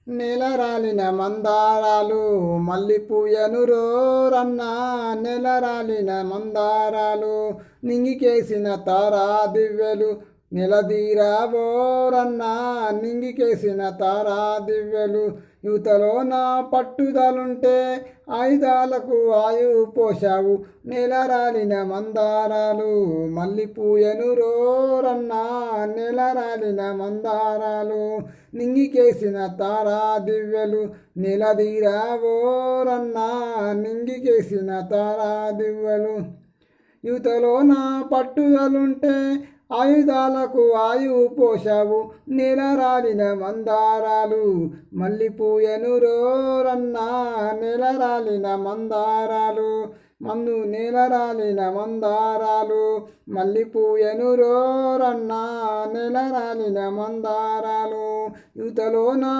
నెలరాలిన మందారాలు మల్లిపూయనురో రన్నా, నెలరాలిన మందారాలు నింగికేసిన తారా దివ్యలు నిలదీరావోరన్నా, నింగికేసిన తారా దివ్యలు. యువతలో నా పట్టుదలుంటే ఆయుధాలకు ఆయువు పోశావు, నెలరాలిన మందారాలు మల్లిపూయనురోరన్నా, నెలరాలిన మందారాలు నింగికేసిన తారా దివ్యలు నిలదీరావోరన్నా, నింగికేసిన తారా దివ్యలు. యువతలో నా పట్టుదలుంటే ఆయుధాలకు ఆయువు పోశావు, నెలరాలిన మందారాలు మల్లిపూయనురోరన్నా, నెలరాలిన మందారాలు నెలరాలిన మందారాలు మల్లిపూయనురోరన్నా, నెలరాలిన మందారాలు. యువతలో నా